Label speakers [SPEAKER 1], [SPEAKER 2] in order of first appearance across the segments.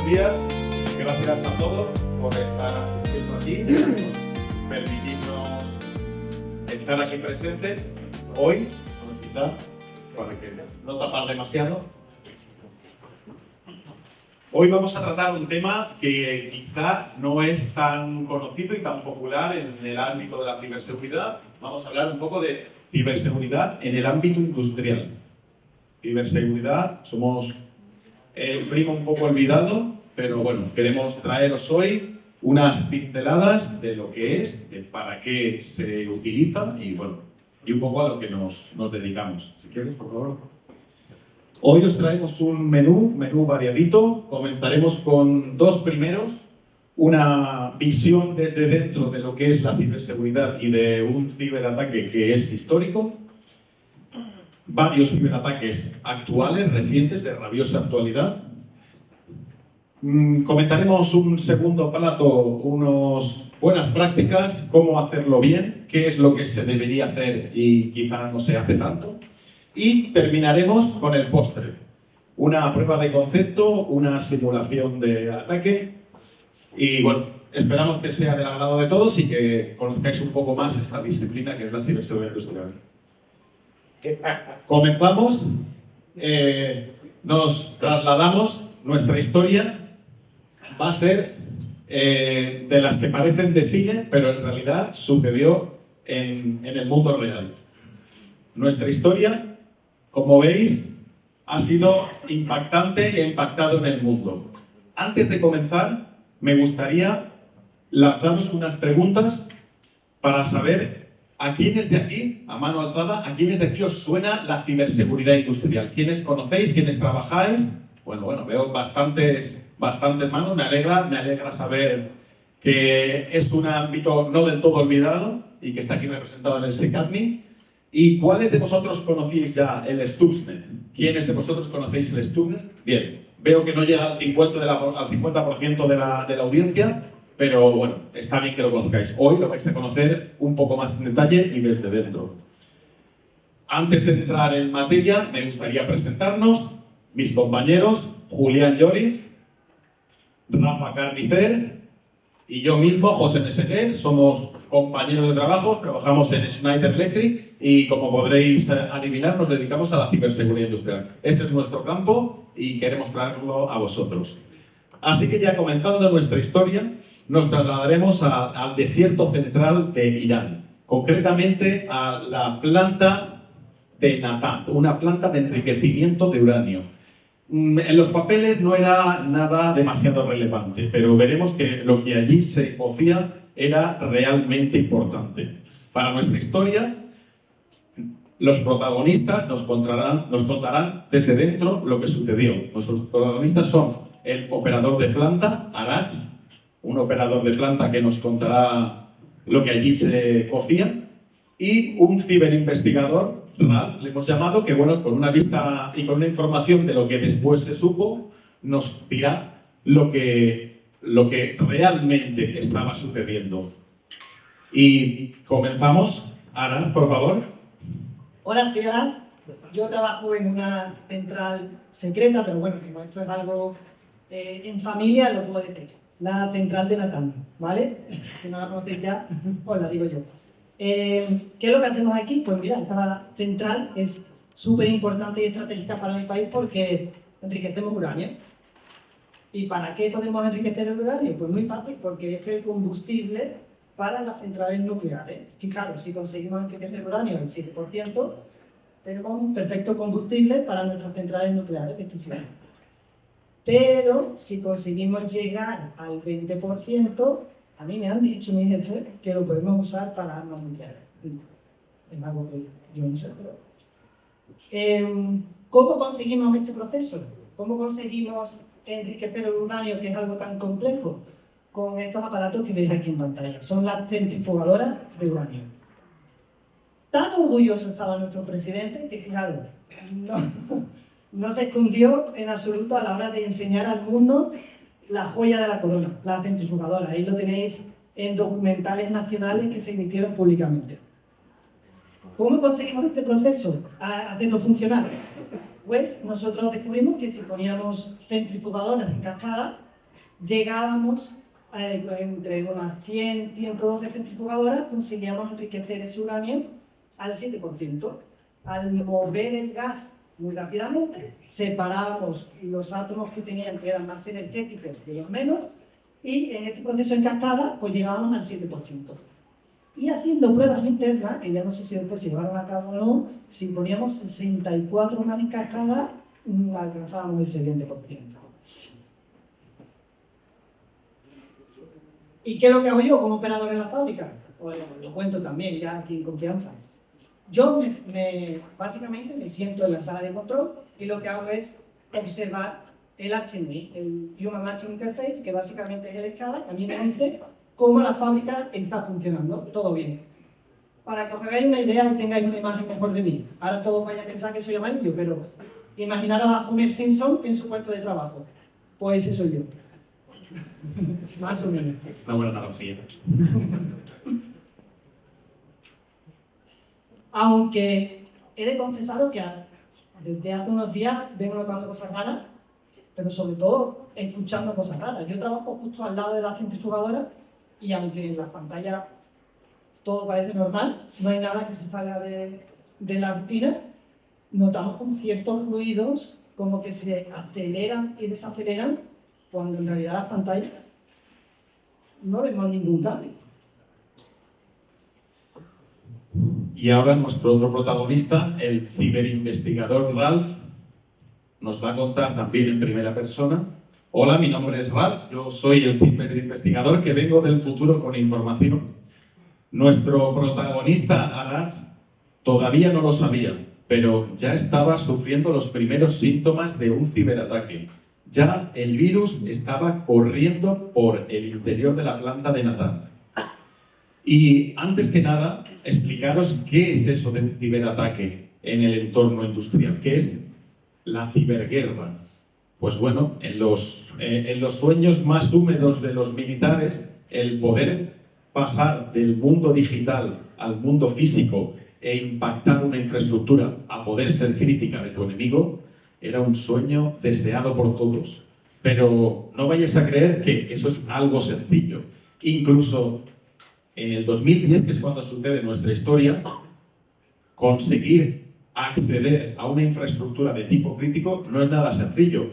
[SPEAKER 1] días. Gracias a todos por estar asistiendo aquí y permitirnos estar aquí presentes hoy, quizá, para que no tapar demasiado. Hoy vamos a tratar un tema que quizá no es tan conocido y tan popular en el ámbito de la ciberseguridad. Vamos a hablar un poco de ciberseguridad en el ámbito industrial. Ciberseguridad, somos el primo un poco olvidado, pero bueno, queremos traeros hoy unas pinceladas de lo que es, de para qué se utiliza y bueno, y un poco a lo que nos dedicamos. Si quieres, por favor. Hoy os traemos un menú variadito. Comenzaremos con dos primeros. Una visión desde dentro de lo que es la ciberseguridad y de un ciberataque que es histórico. Varios ciberataques actuales, recientes, de rabiosa actualidad. Comentaremos un segundo plato, unas buenas prácticas, cómo hacerlo bien, qué es lo que se debería hacer y quizá no se hace tanto. Y terminaremos con el postre, una prueba de concepto, una simulación de ataque. Y bueno, esperamos que sea del agrado de todos y que conozcáis un poco más esta disciplina que es la ciberseguridad industrial. Comenzamos, nos trasladamos, nuestra historia va a ser de las que parecen de cine, pero en realidad sucedió en el mundo real. Nuestra historia, como veis, ha sido impactante y ha impactado en el mundo. Antes de comenzar, me gustaría lanzaros unas preguntas para saber a quiénes de aquí, a mano alzada, a quiénes de aquí os suena la ciberseguridad industrial. ¿Quiénes conocéis? ¿Quiénes trabajáis? Bueno, veo bastantes manos. Me alegra saber que es un ámbito no del todo olvidado y que está aquí representado en el SECADMI. ¿Y cuáles de vosotros conocéis ya el Stuxnet? ¿Quiénes de vosotros conocéis el Stuxnet? Bien, veo que no llega al 50% de la audiencia, pero bueno, está bien que lo conozcáis. Hoy lo vais a conocer un poco más en detalle y desde dentro. Antes de entrar en materia, me gustaría presentarnos. Mis compañeros, Julián Lloris, Rafa Carnicer y yo mismo, José Meseguer, somos compañeros de trabajo, trabajamos en Schneider Electric y como podréis adivinar, nos dedicamos a la ciberseguridad industrial. Este es nuestro campo y queremos traerlo a vosotros. Así que ya comenzando nuestra historia, nos trasladaremos al desierto central de Irán, concretamente a la planta de Natanz, una planta de enriquecimiento de uranio. En los papeles no era nada demasiado relevante, pero veremos que lo que allí se cocía era realmente importante. Para nuestra historia, los protagonistas nos contarán desde dentro lo que sucedió. Nuestros protagonistas son el operador de planta, Aratz, un operador de planta que nos contará lo que allí se cocía, y un ciberinvestigador, Ralph, le hemos llamado, que bueno, con una vista y con una información de lo que después se supo, nos dirá lo que realmente estaba sucediendo. Y comenzamos. Ana, por favor.
[SPEAKER 2] Hola, soy Aratz. Yo trabajo en una central secreta, pero bueno, como esto es algo en familia, lo puedo decir. La central de Natanz, ¿vale? Si no la conocéis ya, os la digo yo. ¿Qué es lo que hacemos aquí? Pues mira, esta central es súper importante y estratégica para mi país porque enriquecemos uranio. ¿Y para qué podemos enriquecer el uranio? Pues muy fácil, porque es el combustible para las centrales nucleares. Fijaros, si conseguimos enriquecer uranio al 7%, tenemos un perfecto combustible para nuestras centrales nucleares de fisión. Pero si conseguimos llegar al 20%, a mí me han dicho mis jefes que lo podemos usar para armas nucleares. Es algo que yo no sé, pero... ¿Cómo conseguimos este proceso? ¿Cómo conseguimos enriquecer el uranio, que es algo tan complejo? Con estos aparatos que veis aquí en pantalla. Son las centrifugadoras de uranio. Tan orgulloso estaba nuestro presidente que, fijaros, no se escondió en absoluto a la hora de enseñar al mundo la joya de la corona, la centrifugadora. Ahí lo tenéis en documentales nacionales que se emitieron públicamente. ¿Cómo conseguimos este proceso? Hacerlo funcionar. Pues nosotros descubrimos que si poníamos centrifugadoras en cascada, llegábamos entre unas 100, 112 centrifugadoras, conseguíamos enriquecer ese uranio al 7%. Al mover el gas muy rápidamente, separábamos los átomos que tenían que eran más energéticos de los menos, y en este proceso en cascada, pues llegábamos al 7%. Y haciendo pruebas internas, que ya no sé si después se llevaron a cabo o no, si poníamos 64 más en cascada, alcanzábamos ese 20%. ¿Y qué es lo que hago yo como operador en la fábrica? Pues lo cuento también, ya aquí en confianza. Yo básicamente me siento en la sala de control y lo que hago es observar el HMI, el Human Machine Interface, que básicamente es el escala, que a mí me dice cómo la fábrica está funcionando, todo bien. Para que os hagáis una idea y tengáis una imagen mejor de mí. Ahora todos vais a pensar que soy amarillo, pero imaginaros a Homer Simpson en su puesto de trabajo. Pues ese soy yo. Más o menos.
[SPEAKER 1] Una buena analogía.
[SPEAKER 2] Aunque he de confesaros que desde hace unos días vengo notando cosas raras, pero sobre todo escuchando cosas raras. Yo trabajo justo al lado de la centrifugadora y aunque en las pantallas todo parece normal, no hay nada que se salga de la rutina, notamos con ciertos ruidos como que se aceleran y desaceleran cuando en realidad las pantallas no vemos ningún cambio.
[SPEAKER 1] Y ahora nuestro otro protagonista, el ciberinvestigador Ralph, nos va a contar también en primera persona. Hola, mi nombre es Ralph, yo soy el ciberinvestigador que vengo del futuro con información. Nuestro protagonista, Arats, todavía no lo sabía, pero ya estaba sufriendo los primeros síntomas de un ciberataque. Ya el virus estaba corriendo por el interior de la planta de Natanz. Y antes que nada, explicaros qué es eso de un ciberataque en el entorno industrial, qué es la ciberguerra. Pues bueno, en los sueños más húmedos de los militares, el poder pasar del mundo digital al mundo físico e impactar una infraestructura a poder ser crítica de tu enemigo, era un sueño deseado por todos. Pero no vayas a creer que eso es algo sencillo. Incluso en el 2010, que es cuando sucede nuestra historia, conseguir acceder a una infraestructura de tipo crítico no es nada sencillo.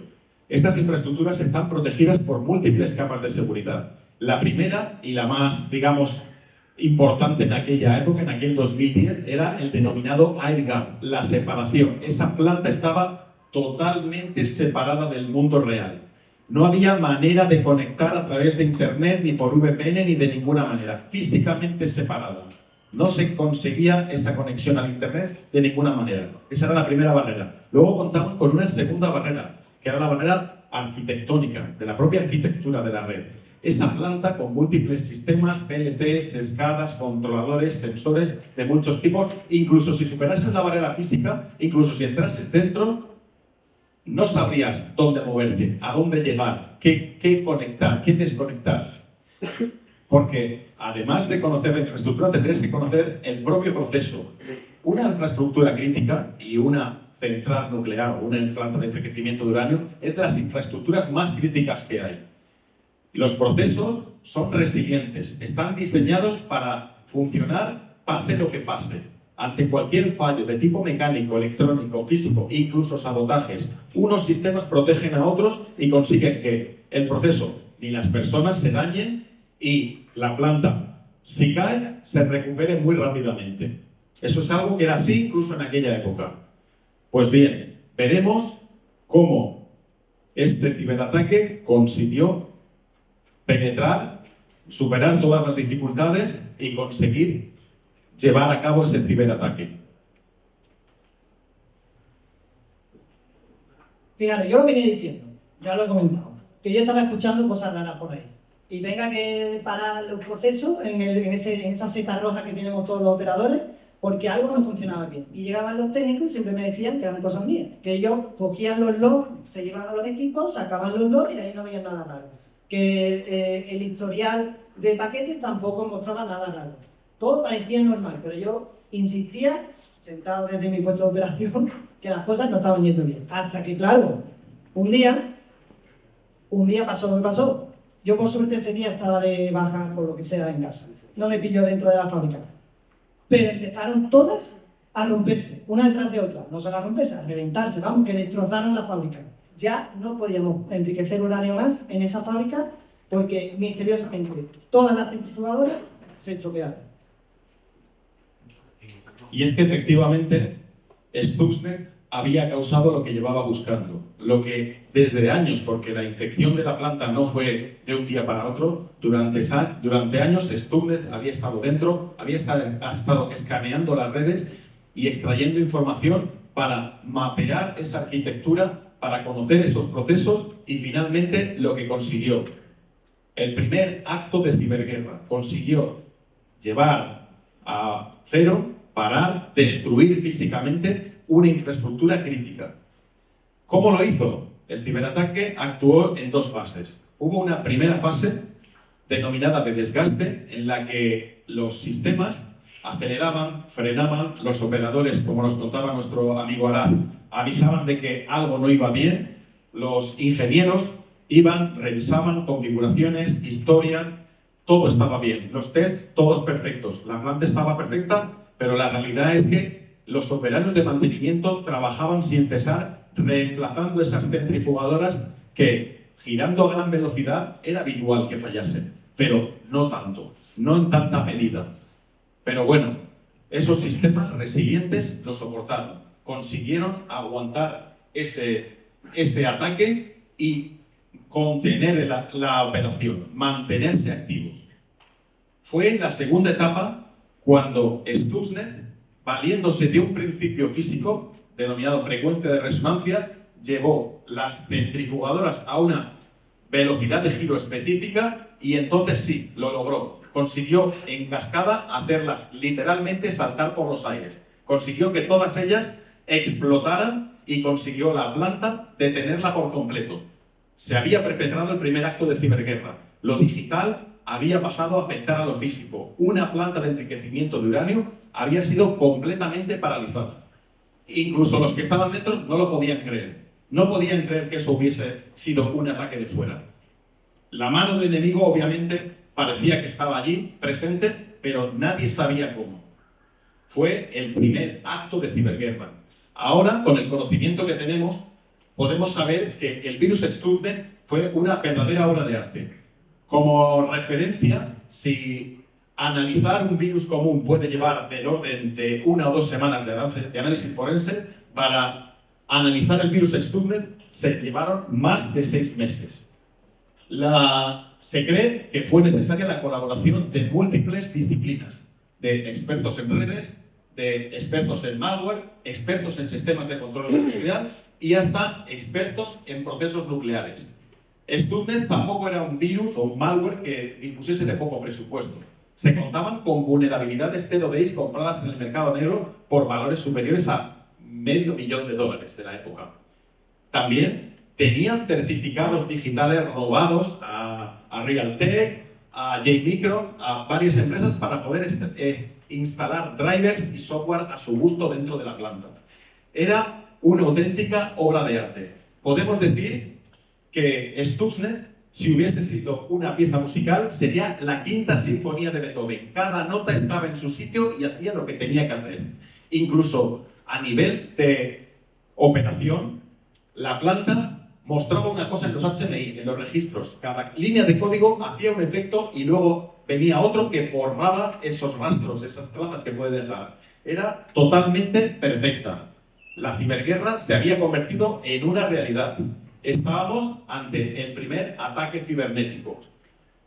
[SPEAKER 1] Estas infraestructuras están protegidas por múltiples capas de seguridad. La primera y la más, digamos, importante en aquella época, en aquel 2010, era el denominado air gap, la separación. Esa planta estaba totalmente separada del mundo real. No había manera de conectar a través de Internet, ni por VPN, ni de ninguna manera. Físicamente separada. No se conseguía esa conexión al Internet de ninguna manera. Esa era la primera barrera. Luego contamos con una segunda barrera, que era la barrera arquitectónica, de la propia arquitectura de la red. Esa planta con múltiples sistemas, PLCs, escalas, controladores, sensores de muchos tipos. Incluso si superases la barrera física, incluso si entrases dentro, no sabrías dónde moverte, a dónde llegar, qué conectar, qué desconectar. Porque además de conocer la infraestructura, tendrías que conocer el propio proceso. Una infraestructura crítica y una central nuclear o una planta de enriquecimiento de uranio es de las infraestructuras más críticas que hay. Los procesos son resilientes, están diseñados para funcionar pase lo que pase. Ante cualquier fallo de tipo mecánico, electrónico, físico, incluso sabotajes, unos sistemas protegen a otros y consiguen que el proceso ni las personas se dañen y la planta, si cae, se recupere muy rápidamente. Eso es algo que era así incluso en aquella época. Pues bien, veremos cómo este ciberataque consiguió penetrar, superar todas las dificultades y conseguir llevar a cabo ese ciberataque.
[SPEAKER 2] Fíjate, yo lo venía diciendo, ya lo he comentado, que yo estaba escuchando cosas raras por ahí. Y venga que parar los procesos en esa seta roja que tenemos todos los operadores, porque algo no funcionaba bien. Y llegaban los técnicos y siempre me decían que eran cosas mías, que ellos cogían los logs, se llevaban a los equipos, sacaban los logs y ahí no había nada raro. Que el historial de paquetes tampoco mostraba nada raro. Todo parecía normal, pero yo insistía, sentado desde mi puesto de operación, que las cosas no estaban yendo bien. Hasta que, claro, un día pasó lo que pasó. Yo por suerte ese día estaba de baja por lo que sea en casa. No me pilló dentro de la fábrica. Pero empezaron todas a romperse, una detrás de otra. No solo a romperse, a reventarse, vamos, que destrozaron la fábrica. Ya no podíamos enriquecer uranio más en esa fábrica porque misteriosamente todas las centrifugadoras se estropearon.
[SPEAKER 1] Y es que efectivamente Stuxnet había causado lo que llevaba buscando, lo que desde años, porque la infección de la planta no fue de un día para otro, durante años Stuxnet había estado dentro, ha estado escaneando las redes y extrayendo información para mapear esa arquitectura, para conocer esos procesos y finalmente lo que consiguió. El primer acto de ciberguerra consiguió llevar a cero, parar, destruir físicamente una infraestructura crítica. ¿Cómo lo hizo? El ciberataque actuó en dos fases. Hubo una primera fase denominada de desgaste, en la que los sistemas aceleraban, frenaban, los operadores, como nos contaba nuestro amigo Arad, avisaban de que algo no iba bien, los ingenieros iban, revisaban configuraciones, historia, todo estaba bien, los tests todos perfectos, la planta estaba perfecta, pero la realidad es que los operarios de mantenimiento trabajaban sin cesar, reemplazando esas centrifugadoras que, girando a gran velocidad, era habitual que fallasen, pero no tanto, no en tanta medida. Pero bueno, esos sistemas resilientes lo soportaron, consiguieron aguantar ese ataque y contener la operación, mantenerse activos. Fue en la segunda etapa cuando Stuxnet, valiéndose de un principio físico denominado frecuencia de resonancia, llevó las centrifugadoras a una velocidad de giro específica y entonces sí, lo logró. Consiguió en cascada hacerlas literalmente saltar por los aires. Consiguió que todas ellas explotaran y consiguió la planta detenerla por completo. Se había perpetrado el primer acto de ciberguerra. Lo digital había pasado a afectar a lo físico. Una planta de enriquecimiento de uranio había sido completamente paralizada. Incluso los que estaban dentro no lo podían creer. No podían creer que eso hubiese sido un ataque de fuera. La mano del enemigo obviamente parecía que estaba allí, presente, pero nadie sabía cómo. Fue el primer acto de ciberguerra. Ahora, con el conocimiento que tenemos, podemos saber que el virus Stuxnet fue una verdadera obra de arte. Como referencia, si analizar un virus común puede llevar del orden de 1 o 2 semanas de análisis forense, para analizar el virus Stuxnet se llevaron más de 6 meses. Se cree que fue necesaria la colaboración de múltiples disciplinas, de expertos en redes, de expertos en malware, expertos en sistemas de control industrial y hasta expertos en procesos nucleares. Stuxnet tampoco era un virus o un malware que dispusiese de poco presupuesto. Se contaban con vulnerabilidades 0days compradas en el mercado negro por valores superiores a $500,000 de la época. También tenían certificados digitales robados a Realtek, a J-Micro, a varias empresas para poder instalar drivers y software a su gusto dentro de la planta. Era una auténtica obra de arte. Podemos decir que Stuxnet, si hubiese sido una pieza musical, sería la quinta sinfonía de Beethoven. Cada nota estaba en su sitio y hacía lo que tenía que hacer. Incluso a nivel de operación, la planta mostraba una cosa en los HMI, en los registros. Cada línea de código hacía un efecto y luego venía otro que borraba esos rastros, esas trazas que puede dejar. Era totalmente perfecta. La ciberguerra se había convertido en una realidad. Estábamos ante el primer ataque cibernético.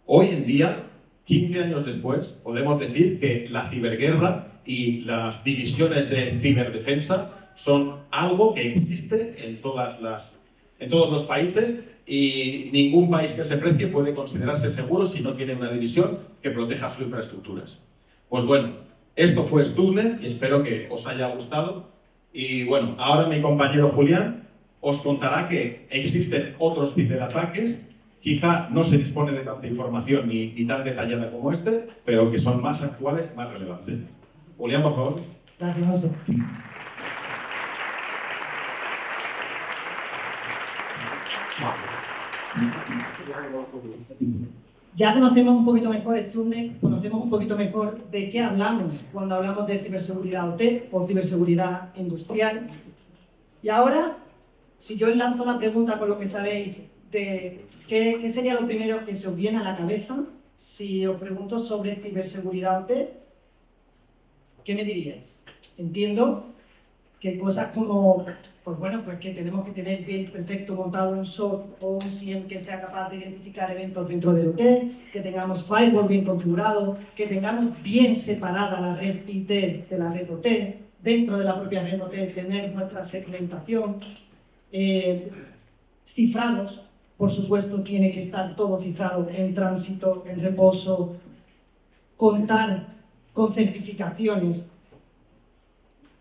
[SPEAKER 1] Hoy en día, 15 años después, podemos decir que la ciberguerra y las divisiones de ciberdefensa son algo que existe en todos los países y ningún país que se precie puede considerarse seguro si no tiene una división que proteja sus infraestructuras. Pues bueno, esto fue Stuxnet y espero que os haya gustado. Y bueno, ahora mi compañero Julián os contará que existen otros ciberataques, quizá no se dispone de tanta información ni tan detallada como este, pero que son más actuales y más relevantes. Julián, por favor.
[SPEAKER 2] Gracias. Ya conocemos un poquito mejor Stune, conocemos un poquito mejor de qué hablamos cuando hablamos de ciberseguridad OT o ciberseguridad industrial. Y ahora, si yo os lanzo la pregunta con lo que sabéis de qué sería lo primero que se os viene a la cabeza, si os pregunto sobre ciberseguridad OT, ¿qué me diríais? Entiendo que cosas como, pues bueno, pues que tenemos que tener bien perfecto montado un SOC o un SIEM que sea capaz de identificar eventos dentro del OT, que tengamos firewall bien configurado, que tengamos bien separada la red IT de la red OT, dentro de la propia red OT tener nuestra segmentación, cifrados, por supuesto tiene que estar todo cifrado en tránsito, en reposo, contar con certificaciones.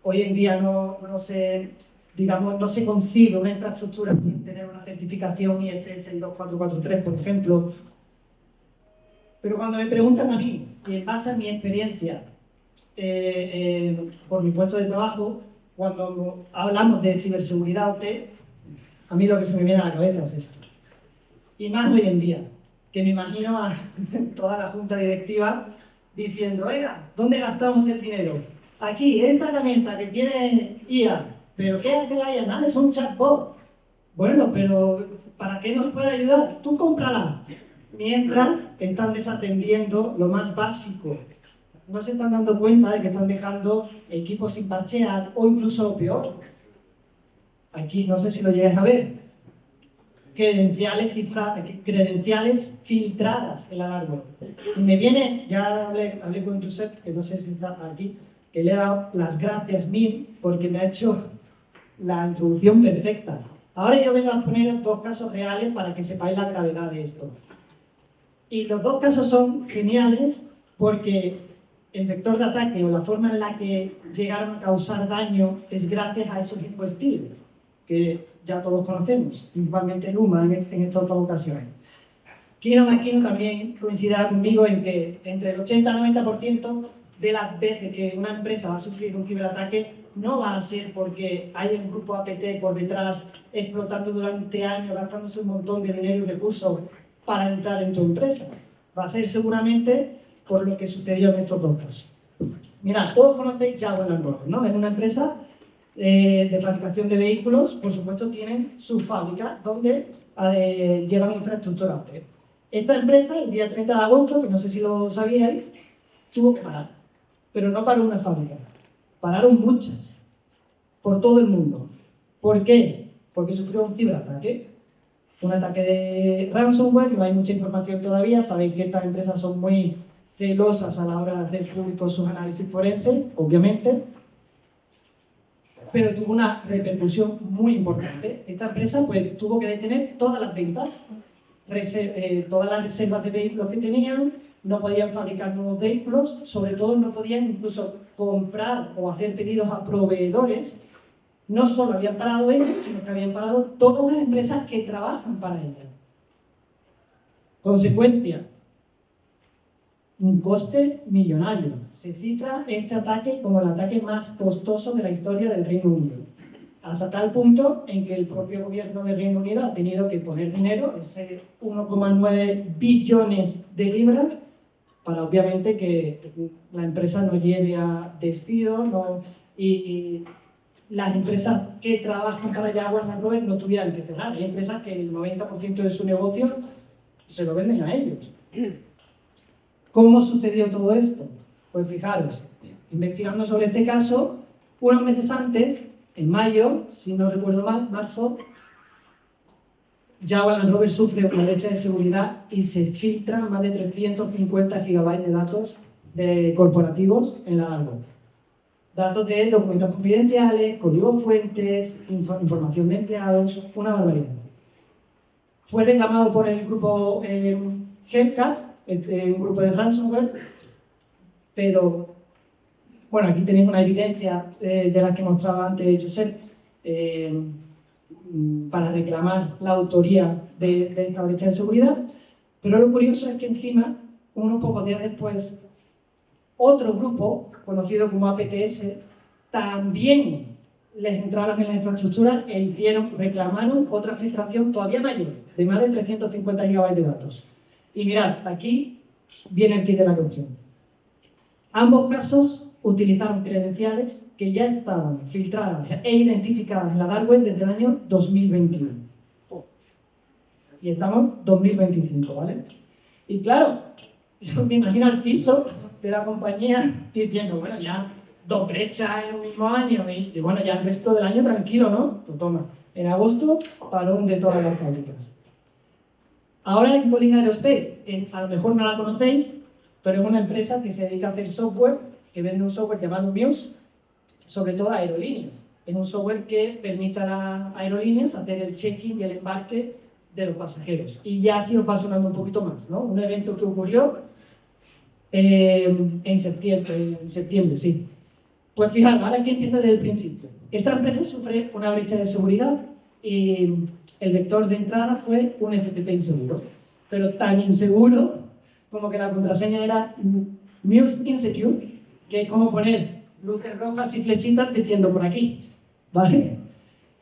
[SPEAKER 2] Hoy en día no se concibe una infraestructura sin tener una certificación IEC 62443, por ejemplo. Pero cuando me preguntan a mí, y en base a mi experiencia por mi puesto de trabajo, cuando hablamos de ciberseguridad OT, a mí lo que se me viene a la cabeza es esto. Y más hoy en día, que me imagino a toda la junta directiva diciendo, oiga, ¿dónde gastamos el dinero? Aquí, esta herramienta que tiene IA, ¿pero qué hace la IA? Nada, es un chatbot. Bueno, pero ¿para qué nos puede ayudar? Tú cómprala. Mientras están desatendiendo lo más básico. No se están dando cuenta de que están dejando equipos sin parchear o incluso lo peor. Aquí, no sé si lo llegáis a ver, credenciales filtradas en la hardware. Y me viene, ya hablé con Josep, que no sé si está aquí, que le he dado las gracias mil porque me ha hecho la introducción perfecta. Ahora yo vengo a poner dos casos reales para que sepáis la gravedad de esto. Y los dos casos son geniales porque el vector de ataque o la forma en la que llegaron a causar daño es gracias a esos dispositivos que ya todos conocemos, principalmente Luma en estas dos ocasiones. Kino Makino también coincidirá conmigo en que entre el 80 y el 90% de las veces que una empresa va a sufrir un ciberataque no va a ser porque hay un grupo APT por detrás explotando durante años, gastándose un montón de dinero y recursos para entrar en tu empresa. Va a ser seguramente por lo que sucedió en estos dos casos. Mirad, todos conocéis Jaguar Land Rover, ¿no? Es una empresa de fabricación de vehículos, por supuesto, tienen su fábrica donde llevan infraestructura OT. Esta empresa, el día 30 de agosto, que no sé si lo sabíais, tuvo que parar. Pero no paró una fábrica, pararon muchas, por todo el mundo. ¿Por qué? Porque sufrió un ciberataque. Un ataque de ransomware, no hay mucha información todavía, sabéis que estas empresas son muy celosas a la hora de hacer públicos sus análisis forenses, obviamente, pero tuvo una repercusión muy importante. Esta empresa pues, tuvo que detener todas las ventas, todas las reservas de vehículos que tenían, no podían fabricar nuevos vehículos, sobre todo no podían incluso comprar o hacer pedidos a proveedores. No solo habían parado ellos, sino que habían parado todas las empresas que trabajan para ellas. Consecuencia, un coste millonario. Se cifra este ataque como el ataque más costoso de la historia del Reino Unido. Hasta tal punto en que el propio gobierno del Reino Unido ha tenido que poner dinero, ese 1,9 billones de libras, para obviamente que la empresa no lleve a despido y las empresas que trabajan para Jaguar Land Rover no tuvieran que cerrar. Hay empresas que el 90% de su negocio se lo venden a ellos. ¿Cómo sucedió todo esto? Pues fijaros, investigando sobre este caso, unos meses antes, en mayo, si no recuerdo mal, marzo, Jaguar Land Rover sufre una brecha de seguridad y se filtran más de 350 gigabytes de datos corporativos en la hardware. Datos de documentos confidenciales, códigos fuentes, información de empleados, una barbaridad. Fue reclamado por el grupo Hellcat, un grupo de ransomware, pero bueno, aquí tenéis una evidencia de la que mostraba antes Josep para reclamar la autoría de esta brecha de seguridad, pero lo curioso es que encima, unos pocos días después, otro grupo, conocido como APTS, también les entraron en la infraestructura e reclamaron otra filtración todavía mayor, de más de 350 GB de datos. Y mirad, aquí viene el kit de la cuestión. Ambos casos utilizaron credenciales que ya estaban filtradas e identificadas en la Dark Web desde el año 2021. Y estamos en 2025, ¿vale? Y claro, yo me imagino al piso de la compañía diciendo, bueno, ya 2 brechas en un mismo año y bueno, ya el resto del año tranquilo, ¿no? Pues toma, en agosto, parón de todas las fábricas. Ahora en Colin Aerospace, a lo mejor no la conocéis, pero es una empresa que se dedica a hacer software, que vende un software llamado Muse, sobre todo a aerolíneas. Es un software que permite a las aerolíneas hacer el check-in y el embarque de los pasajeros. Y ya así os va sonando un poquito más, ¿no? Un evento que ocurrió en septiembre, sí. Pues fijaros, ahora aquí empieza desde el principio. Esta empresa sufre una brecha de seguridad y el vector de entrada fue un FTP inseguro. Pero tan inseguro como que la contraseña era Muse Insecure, que es como poner luces rojas y flechitas diciendo por aquí, ¿vale?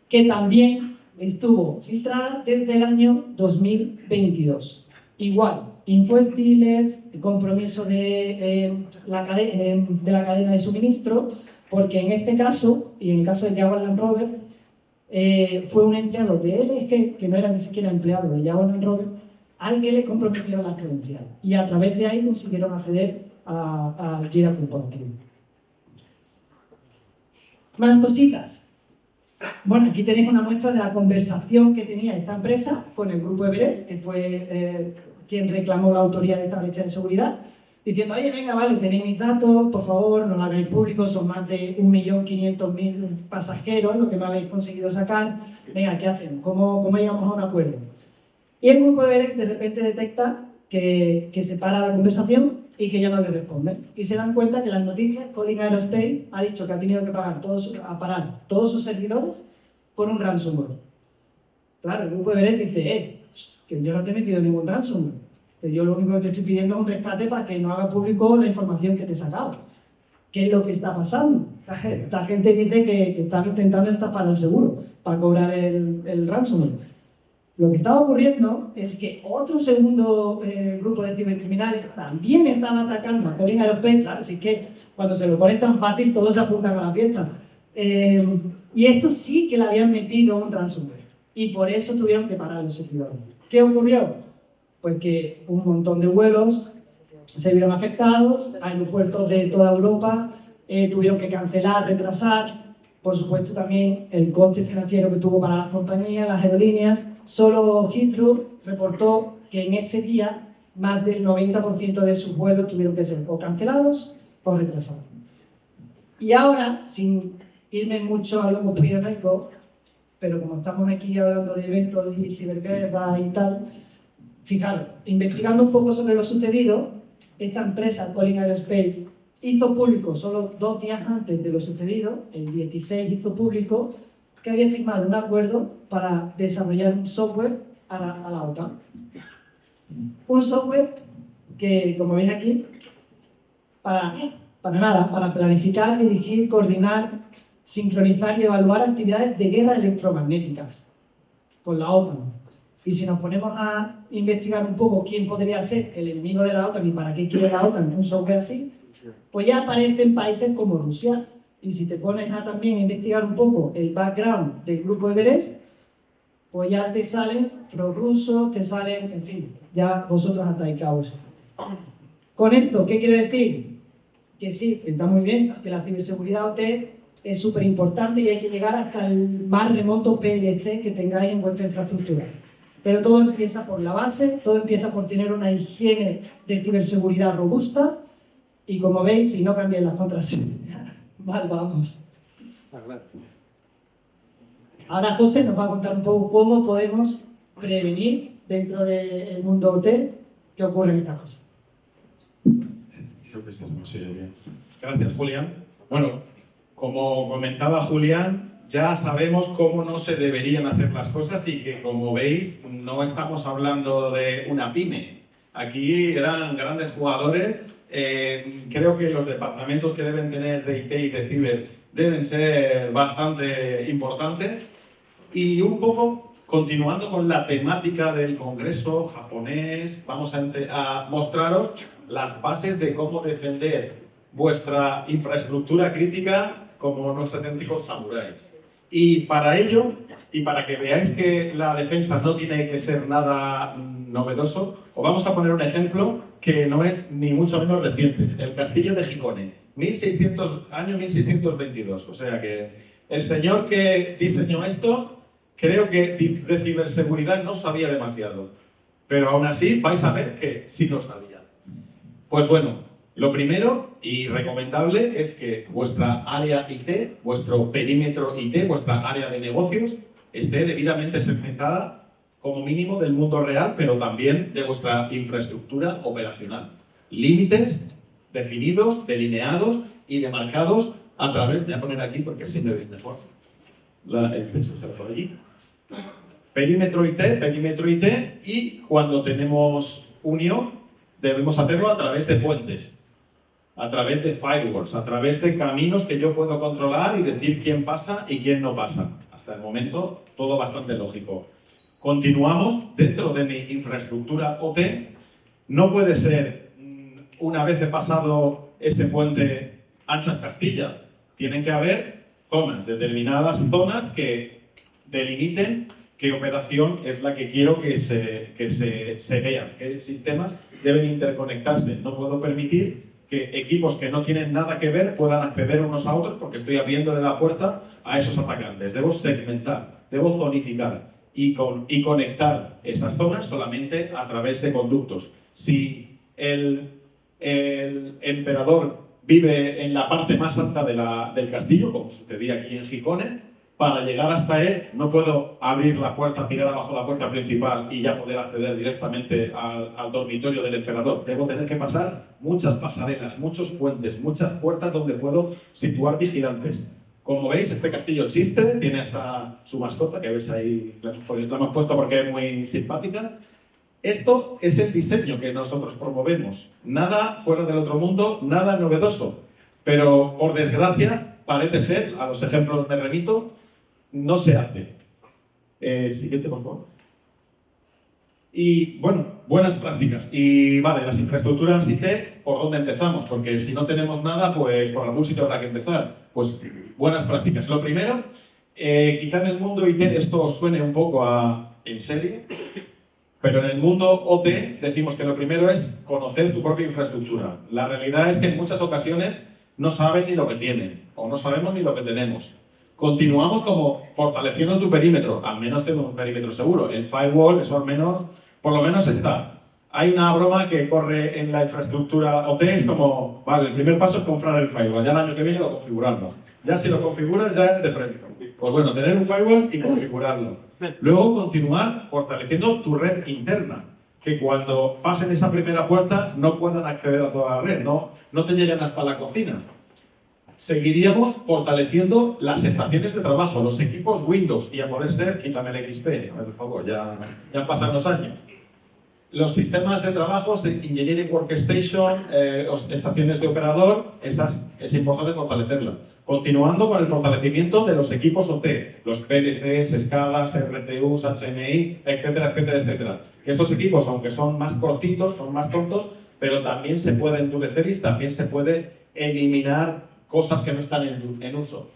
[SPEAKER 2] Que también estuvo filtrada desde el año 2022. Igual, infoestiles, compromiso de la cadena de suministro, porque en este caso, y en el caso de Jaguar Land Rover, fue un empleado de LG, que no era ni siquiera empleado de Jaguar Land Rover, al que le comprometieron las credenciales. Y a través de ahí consiguieron acceder al Jira corporativo. Más cositas. Bueno, aquí tenéis una muestra de la conversación que tenía esta empresa con el grupo Everest, que fue quien reclamó la autoría de esta brecha de seguridad, diciendo, oye, venga, vale, tenéis mis datos, por favor, no lo hagáis público, son más de 1.500.000 pasajeros lo que me habéis conseguido sacar, venga, ¿qué hacemos? ¿Cómo llegamos a un acuerdo? Y el grupo Everest de repente detecta que se para la conversación y que ya no le responden. Y se dan cuenta que las noticias, Colin Aerospace ha dicho que ha tenido que parar todos sus servidores por un ransomware. Claro, el grupo Everest dice, que yo no te he metido ningún ransomware, que yo lo único que te estoy pidiendo es un rescate para que no haga público la información que te he sacado. ¿Qué es lo que está pasando? Esta gente dice que están intentando estafar el seguro para cobrar el ransomware. Lo que estaba ocurriendo es que otro segundo grupo de cibercriminales también estaba atacando a Colin Aerospace. Claro, así que cuando se lo ponen tan fácil, todos se apuntan a la fiesta. Y estos sí que le habían metido un ransomware. Y por eso tuvieron que parar los servidores. ¿Qué ocurrió? Pues que un montón de vuelos se vieron afectados, aeropuertos de toda Europa tuvieron que cancelar, retrasar. Por supuesto, también el coste financiero que tuvo para las compañías, las aerolíneas. Solo Heathrow reportó que en ese día más del 90% de sus vuelos tuvieron que ser o cancelados o retrasados. Y ahora, sin irme mucho a lo piragüismo, pero como estamos aquí hablando de eventos y ciberguerra y tal, fijaros, investigando un poco sobre lo sucedido, esta empresa, Colin Aerospace, hizo público solo 2 días antes de lo sucedido, el 16 hizo público, que había firmado un acuerdo para desarrollar un software a la OTAN. Un software que, como veis aquí, para planificar, dirigir, coordinar, sincronizar y evaluar actividades de guerra electromagnéticas con la OTAN. Y si nos ponemos a investigar un poco quién podría ser el enemigo de la OTAN y para qué quiere la OTAN un software así, pues ya aparecen países como Rusia. Y si te pones a también investigar un poco el background del grupo Everest, pues ya te salen prorrusos, te salen, en fin, ya vosotros atáis cabos. Con esto, ¿qué quiero decir? Que sí, está muy bien, que la ciberseguridad OT es súper importante y hay que llegar hasta el más remoto PLC que tengáis en vuestra infraestructura. Pero todo empieza por la base, todo empieza por tener una higiene de ciberseguridad robusta y, como veis, si no cambian las contraseñas, mal vamos. Ahora José nos va a contar un poco cómo podemos prevenir dentro del mundo OT que ocurren estas cosas.
[SPEAKER 1] Creo que estás más bien. Gracias, Julián. Bueno, como comentaba Julián, ya sabemos cómo no se deberían hacer las cosas y que, como veis, no estamos hablando de una pyme. Aquí eran grandes jugadores. Creo que los departamentos que deben tener de IT y de ciber deben ser bastante importantes. Y un poco, continuando con la temática del Congreso japonés, vamos a mostraros las bases de cómo defender vuestra infraestructura crítica como unos auténticos samuráis. Y para ello, y para que veáis que la defensa no tiene que ser nada novedoso, os vamos a poner un ejemplo que no es ni mucho menos reciente. El castillo de Hikone, año 1622. O sea que el señor que diseñó esto, creo que de ciberseguridad no sabía demasiado. Pero aún así vais a ver que sí lo sabía. Pues bueno, lo primero y recomendable es que vuestra área IT, vuestro perímetro IT, vuestra área de negocios, esté debidamente segmentada como mínimo del mundo real, pero también de vuestra infraestructura operacional. Límites definidos, delineados y demarcados a través, voy a poner aquí porque así me veis mejor, el texto será por allí. Perímetro IT y cuando tenemos unión debemos hacerlo a través de fuentes, a través de firewalls, a través de caminos que yo puedo controlar y decir quién pasa y quién no pasa. Hasta el momento todo bastante lógico. Continuamos dentro de mi infraestructura OT. No puede ser, una vez he pasado ese puente ancha Castilla, tienen que haber zonas, determinadas zonas que delimiten qué operación es la que quiero que se vean, qué sistemas deben interconectarse. No puedo permitir que equipos que no tienen nada que ver puedan acceder unos a otros porque estoy abriéndole la puerta a esos atacantes. Debo segmentar, debo zonificar y conectar esas zonas solamente a través de conductos. Si el emperador vive en la parte más alta del castillo, como sucedía aquí en Hikone, para llegar hasta él no puedo abrir la puerta, tirar abajo la puerta principal y ya poder acceder directamente al dormitorio del emperador. Debo tener que pasar muchas pasarelas, muchos puentes, muchas puertas donde puedo situar vigilantes. Como veis, este castillo existe, tiene hasta su mascota, que veis ahí, la hemos puesto porque es muy simpática. Esto es el diseño que nosotros promovemos. Nada fuera del otro mundo, nada novedoso. Pero, por desgracia, parece ser, a los ejemplos me remito, no se hace. Siguiente, por favor. Y, bueno, buenas prácticas. Y, vale, las infraestructuras IT, ¿por dónde empezamos? Porque si no tenemos nada, pues por algún sitio habrá que empezar. Pues, buenas prácticas. Lo primero, quizá en el mundo IT esto os suene un poco en serie, pero en el mundo OT decimos que lo primero es conocer tu propia infraestructura. La realidad es que en muchas ocasiones no saben ni lo que tienen, o no sabemos ni lo que tenemos. Continuamos como fortaleciendo tu perímetro, al menos tengo un perímetro seguro. El firewall, eso al menos, por lo menos está. Hay una broma que corre en la infraestructura OT, es como, vale, el primer paso es comprar el firewall, ya el año que viene lo configuramos. Ya si lo configuras, ya es de premio. Pues bueno, tener un firewall y configurarlo. Luego continuar fortaleciendo tu red interna, que cuando pasen esa primera puerta no puedan acceder a toda la red, no te lleguen hasta la cocina. Seguiríamos fortaleciendo las estaciones de trabajo, los equipos Windows, y a poder ser, quítame el XP, por favor, ya han pasado los años. Los sistemas de trabajo, Engineering Workstation, estaciones de operador, esas es importante fortalecerlas. Continuando con el fortalecimiento de los equipos OT, los PLCs, escalas, RTUs, HMI, etcétera, etcétera, etcétera. Estos equipos, aunque son más cortitos, son más tontos, pero también se puede endurecer y también se puede eliminar cosas que no están en uso.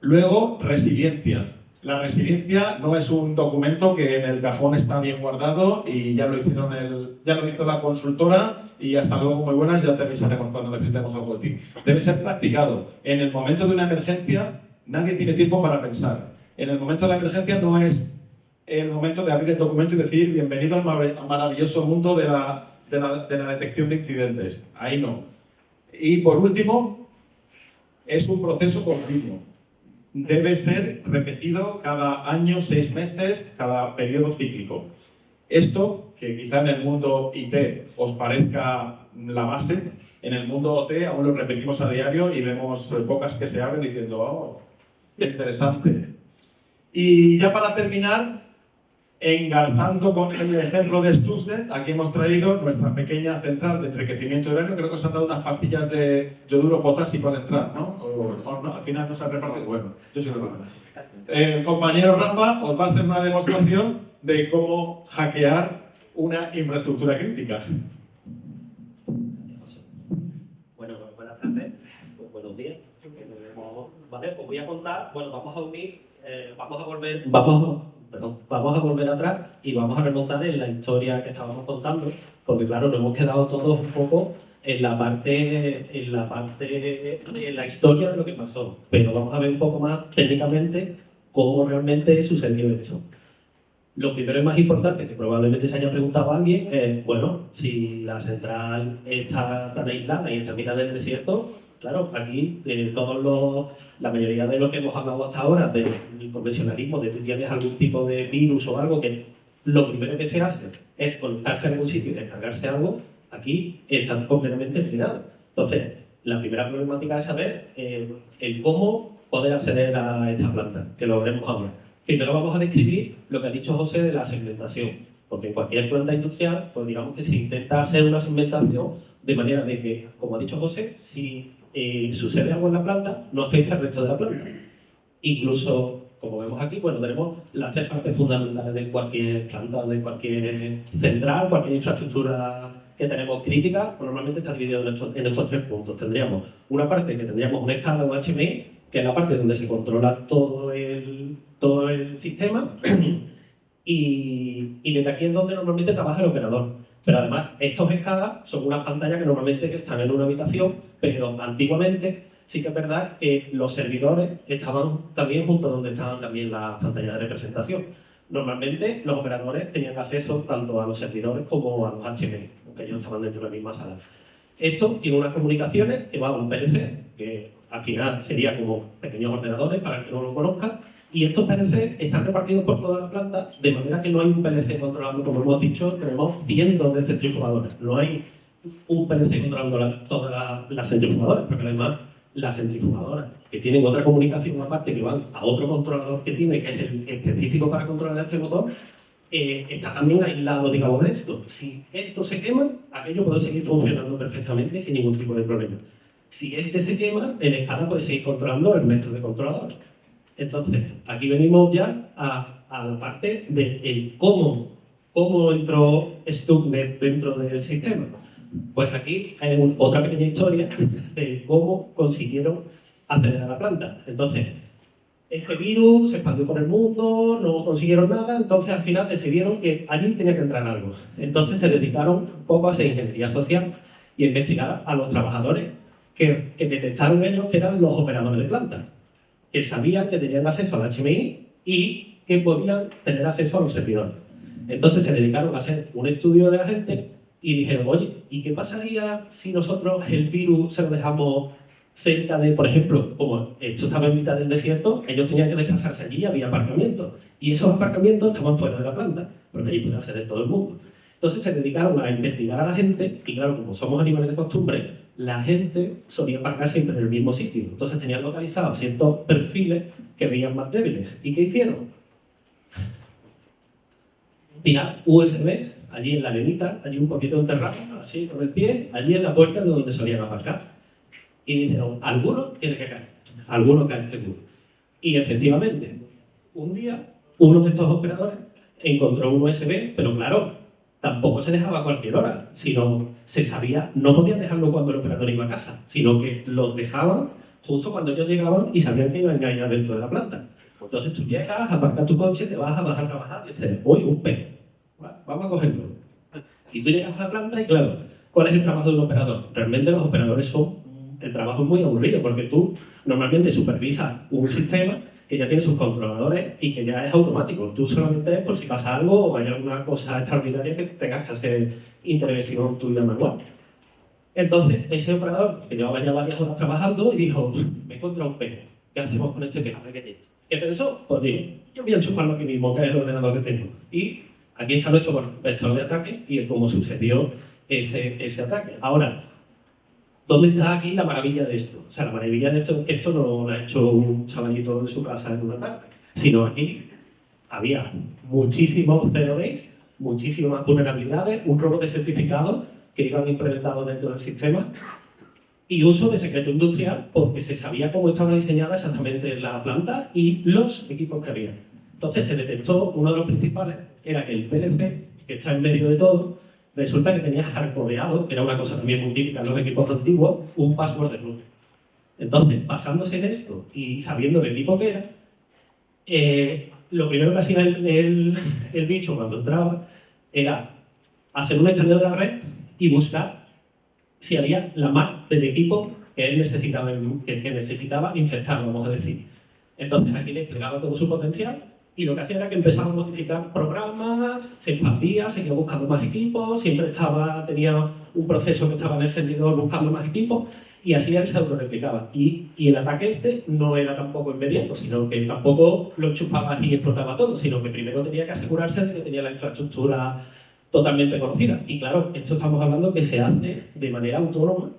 [SPEAKER 1] Luego, resiliencia. La resiliencia no es un documento que en el cajón está bien guardado y ya lo hizo la consultora y hasta luego, muy buenas, ya te avisaremos cuando necesitemos algo de ti. Debe ser practicado. En el momento de una emergencia, nadie tiene tiempo para pensar. En el momento de la emergencia no es el momento de abrir el documento y decir bienvenido al maravilloso mundo de la detección de incidentes. Ahí no. Y por último, es un proceso continuo. Debe ser repetido cada año, 6 meses, cada periodo cíclico. Esto, que quizá en el mundo IT os parezca la base, en el mundo OT aún lo repetimos a diario y vemos bocas que se abren diciendo, oh, qué interesante. Y ya para terminar, Engarzando con el ejemplo de Stuxnet, aquí hemos traído nuestra pequeña central de enriquecimiento de uranio. Creo que os han dado unas pastillas de yoduro potásico al entrar, ¿no? O no, al final no se han repartido. Bueno, yo sí lo recuerdo. El compañero Rafa os va a hacer una demostración de cómo hackear una infraestructura crítica.
[SPEAKER 3] Bueno, buenas tardes, buenos días. Vale, os voy a contar, bueno, vamos a volver atrás y vamos a remontar en la historia que estábamos contando, porque claro, nos hemos quedado todos un poco en la parte de la historia de lo que pasó, pero vamos a ver un poco más técnicamente cómo realmente sucedió esto. Lo primero y más importante, que probablemente se haya preguntado a alguien, es, bueno, si la central está tan aislada y está en mitad del desierto, claro, aquí la mayoría de lo que hemos hablado hasta ahora del convencionalismo, de que tienes algún tipo de virus o algo, que lo primero que se hace es conectarse a algún sitio y descargarse algo, aquí está completamente eliminado. Entonces, la primera problemática es saber el cómo poder acceder a esta planta, que lo veremos ahora. Primero vamos a describir lo que ha dicho José de la segmentación, porque en cualquier planta industrial, pues digamos que se intenta hacer una segmentación de manera de que, como ha dicho José, si sucede algo en la planta, no afecta al resto de la planta. Incluso, como vemos aquí, bueno, tenemos las tres partes fundamentales de cualquier planta, de cualquier central, cualquier infraestructura que tenemos crítica, pues normalmente está dividido en estos tres puntos. Tendríamos una parte que tendríamos una escala o HMI, que es la parte donde se controla todo el sistema, y desde aquí es donde normalmente trabaja el operador. Pero además, estos escalas son unas pantallas que normalmente están en una habitación, pero antiguamente sí que es verdad que los servidores estaban también junto a donde estaban también las pantallas de representación. Normalmente los operadores tenían acceso tanto a los servidores como a los HMI, aunque ellos estaban dentro de la misma sala. Esto tiene unas comunicaciones que va a un PLC, que al final sería como pequeños ordenadores para el que no lo conozca, y estos PLC están repartidos por toda la planta, de manera que no hay un PLC controlando, como hemos dicho, tenemos cientos de centrifugadores. No hay un PLC controlando todas las centrifugadoras, porque además las centrifugadoras que tienen otra comunicación aparte, que van a otro controlador que tiene, que es el específico para controlar este motor, está también aislado, digamos, de esto. Si esto se quema, aquello puede seguir funcionando perfectamente sin ningún tipo de problema. Si este se quema, el escala puede seguir controlando el resto de controladores. Entonces, aquí venimos ya a la parte de cómo entró Stuxnet dentro del sistema. Pues aquí hay otra pequeña historia de cómo consiguieron acceder a la planta. Entonces, este virus se expandió por el mundo, no consiguieron nada, entonces al final decidieron que allí tenía que entrar algo. Entonces se dedicaron un poco a hacer ingeniería social y a investigar a los trabajadores que detectaron ellos que eran los operadores de planta, que sabían que tenían acceso al HMI y que podían tener acceso a los servidores. Entonces se dedicaron a hacer un estudio de la gente y dijeron, oye, ¿y qué pasaría si nosotros el virus se lo dejamos cerca de, por ejemplo, como esto estaba en mitad del desierto, ellos tenían que desplazarse allí y había aparcamientos. Y esos aparcamientos estaban fuera de la planta, porque allí puede acceder todo el mundo. Entonces se dedicaron a investigar a la gente, y claro, como somos animales de costumbre, la gente solía aparcar siempre en el mismo sitio. Entonces tenían localizados ciertos perfiles que veían más débiles. ¿Y qué hicieron? Tirar USBs allí en la arenita, allí un poquito enterrado, así con el pie, allí en la puerta de donde solían aparcar. Y dijeron, alguno tiene que caer, alguno cae seguro. Y efectivamente, un día, uno de estos operadores encontró un USB, pero claro, tampoco se dejaba a cualquier hora, sino se sabía, no podían dejarlo cuando el operador iba a casa, sino que los dejaban justo cuando ellos llegaban y sabían que iban a ir adentro de la planta. Entonces tú llegas, aparcas tu coche, te vas a trabajar y dices, uy, un pez, vamos a cogerlo. Y tú llegas a la planta y claro, ¿cuál es el trabajo de un operador? Realmente los operadores el trabajo es muy aburrido porque tú normalmente supervisas un sistema que ya tiene sus controladores y que ya es automático. Tú solamente es por si pasa algo o hay alguna cosa extraordinaria que tengas que hacer intervención tuya manual. Entonces, ese operador que llevaba ya varias horas trabajando y dijo, me he encontrado un pez, ¿qué hacemos con este pez? ¿Qué pensó? Pues digo, yo voy a enchufarlo aquí mismo, que es el ordenador que tengo. Y aquí está nuestro vector de ataque y cómo sucedió ese ataque. Ahora, ¿dónde está aquí la maravilla de esto? O sea, la maravilla de esto es que esto no lo ha hecho un chavalito en su casa en una tarde, sino aquí había muchísimos zero days, muchísimas vulnerabilidades, un robo de certificados que iban implementados dentro del sistema y uso de secreto industrial porque se sabía cómo estaba diseñada exactamente la planta y los equipos que había. Entonces se detectó uno de los principales, que era el PLC, que está en medio de todo. Resulta que tenía hardcodeado, que era una cosa también muy típica en los equipos antiguos, un password de root. Entonces, basándose en esto y sabiendo el equipo que era, lo primero que hacía el bicho cuando entraba era hacer un escaneo de la red y buscar si había la MAC del equipo que él necesitaba, que necesitaba infectar, vamos a decir. Entonces aquí le desplegaba todo su potencial y lo que hacía era que empezaba a modificar programas, se expandía, seguía buscando más equipos, siempre tenía un proceso que estaba en el servidor buscando más equipos y así él se autorreplicaba. Y el ataque este no era tampoco inmediato, sino que tampoco lo chupaba y explotaba todo, sino que primero tenía que asegurarse de que tenía la infraestructura totalmente conocida. Y claro, esto estamos hablando que se hace de manera autónoma,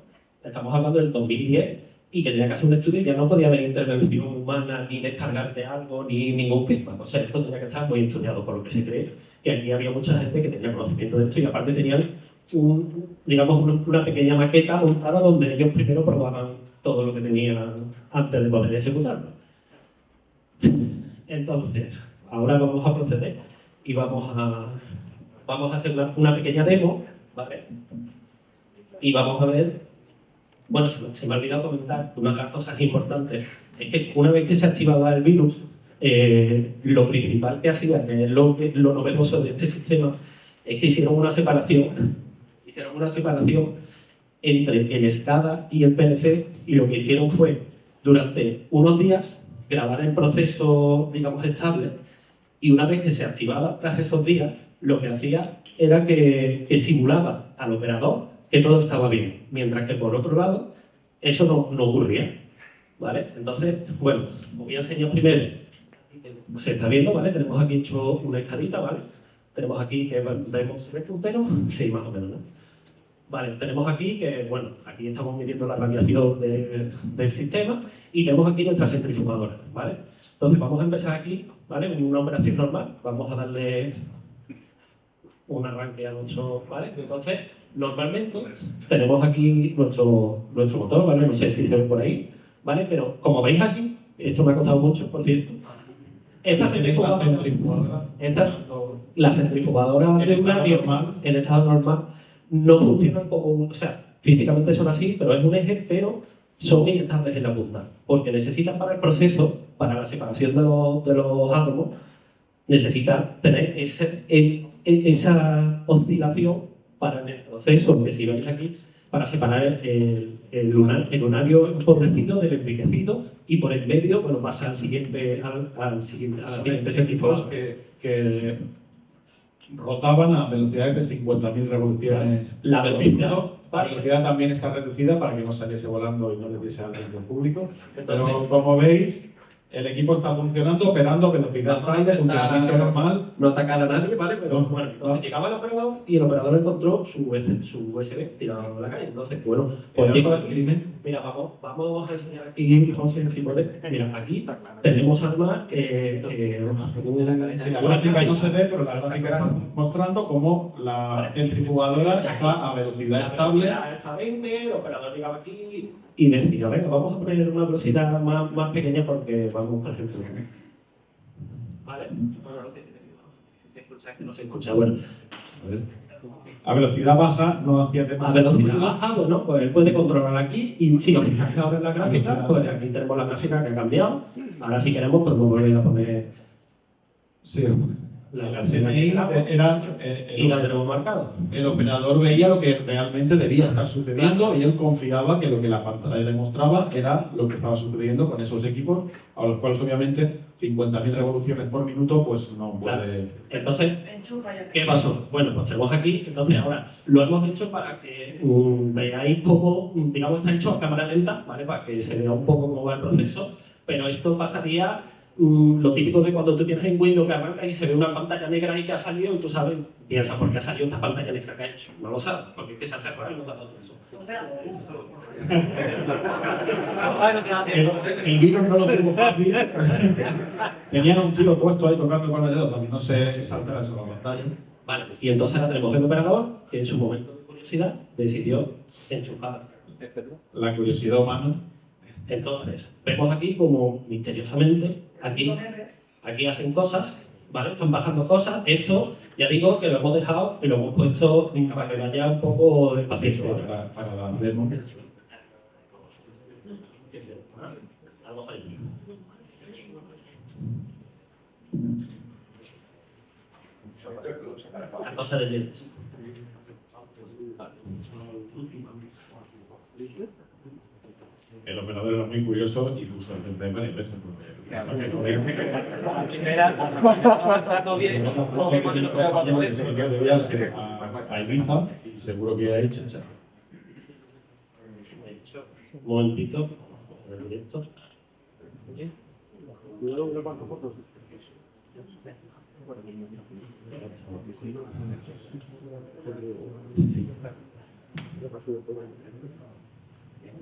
[SPEAKER 3] estamos hablando del 2010, y que tenía que hacer un estudio y ya no podía haber intervención humana, ni descargarte algo, ni ningún feedback. O sea, esto tenía que estar muy estudiado, por lo que se cree que aquí había mucha gente que tenía conocimiento de esto y aparte tenían una pequeña maqueta montada donde ellos primero probaban todo lo que tenían antes de poder ejecutarlo. Entonces, ahora vamos a proceder y vamos a hacer una pequeña demo, ¿vale? Y vamos a ver. Bueno, se me ha olvidado comentar una de las cosas importantes, es que una vez que se activaba el virus, lo principal que hacía, que es lo novedoso de este sistema, es que hicieron una separación entre el SCADA y el PLC, y lo que hicieron fue, durante unos días, grabar el proceso, digamos, estable, y una vez que se activaba tras esos días, lo que hacía era que simulaba al operador que todo estaba bien, mientras que por otro lado, eso no ocurría, ¿vale? Entonces, bueno, os voy a enseñar primero, se está viendo, ¿vale? Tenemos aquí hecho una escalita, ¿vale? Tenemos aquí que vemos el puntero, sí, más o menos, ¿no? Vale, tenemos aquí que, bueno, aquí estamos midiendo la radiación del sistema y tenemos aquí nuestra centrifugadora, ¿vale? Entonces vamos a empezar aquí, ¿vale? Una operación normal, vamos a darle un arranque a nuestro, ¿vale? Entonces, normalmente tenemos aquí nuestro motor, ¿vale? No sé si se ve por ahí, ¿vale? Pero como veis aquí, esto me ha costado mucho, por cierto. La centrifugadora de un avión en estado normal no funcionan como, o sea, físicamente son así, pero es un eje, pero son inestables en la punta, porque necesitan para el proceso, para la separación de los átomos, necesitan tener esa oscilación para el proceso, que si veis aquí, para separar el lunario empobrecido del enriquecido y por el medio, bueno, pasa al siguiente centrifugador.
[SPEAKER 1] Que rotaban a velocidades de 50.000 revoluciones.
[SPEAKER 3] La velocidad
[SPEAKER 1] también está reducida para que no saliese volando y no le diese al público.
[SPEAKER 3] Entonces,
[SPEAKER 1] pero como veis, el equipo está funcionando, operando, velocidad estable, funcionamiento normal.
[SPEAKER 3] No atacar a nadie, ¿vale? Pero bueno, entonces llegaba el operador y el operador encontró su USB tirado en la calle. Entonces, bueno, pues llega el crimen. Mira, vamos a enseñar aquí, José, si puede. Mira, aquí tenemos armas
[SPEAKER 1] la gráfica no se ve, pero la gráfica está mostrando cómo la centrifugadora está a velocidad estable.
[SPEAKER 3] Está 20, el operador llegaba aquí y decía, venga, vamos a poner una velocidad más pequeña porque vamos, por ejemplo. ¿Vale? Bueno, no sé si se escucha, es que no se escucha. Bueno, a ver.
[SPEAKER 1] A velocidad baja no hacía demasiado.
[SPEAKER 3] A velocidad baja, bueno, pues él puede controlar aquí y si os fijáis ahora en la gráfica, pues aquí tenemos la gráfica que ha cambiado. Ahora si queremos podemos volver a poner
[SPEAKER 1] sí. La HMI era
[SPEAKER 3] y la tenemos marcado.
[SPEAKER 1] El operador veía lo que realmente debía estar sucediendo y él confiaba que lo que la pantalla le mostraba era lo que estaba sucediendo con esos equipos, a los cuales obviamente 50.000 revoluciones por minuto pues no puede...
[SPEAKER 3] Entonces, ¿qué pasó? Bueno, pues tenemos aquí, entonces ahora lo hemos hecho para que veáis cómo, digamos, está hecho a cámara lenta, ¿vale? Para que se vea un poco cómo va el proceso, pero esto pasaría lo típico de cuando tú tienes en Windows que arranca y se ve una pantalla negra ahí que ha salido y tú sabes, piensas por qué ha salido esta pantalla negra que ha hecho. No lo sabes, porque es que se hace raro y no te ha dado eso.
[SPEAKER 1] El virus no lo tuvo fácil. Tenían un tío puesto ahí tocando con el dedo para que no se saltara eso la pantalla.
[SPEAKER 3] Vale, y entonces ahora tenemos el operador que en su momento de curiosidad decidió enchufar
[SPEAKER 1] La curiosidad humana.
[SPEAKER 3] Entonces, vemos aquí como misteriosamente, aquí hacen cosas, ¿vale? Están pasando cosas. Esto, ya digo que lo hemos dejado y lo hemos puesto para que vaya un poco despacio.
[SPEAKER 1] Para la demo.
[SPEAKER 3] La cosa de leyes.
[SPEAKER 1] El operador era muy curioso y puso el tema varias veces. A Ibiza y seguro que hay chacha.
[SPEAKER 3] Un momentito. El directo.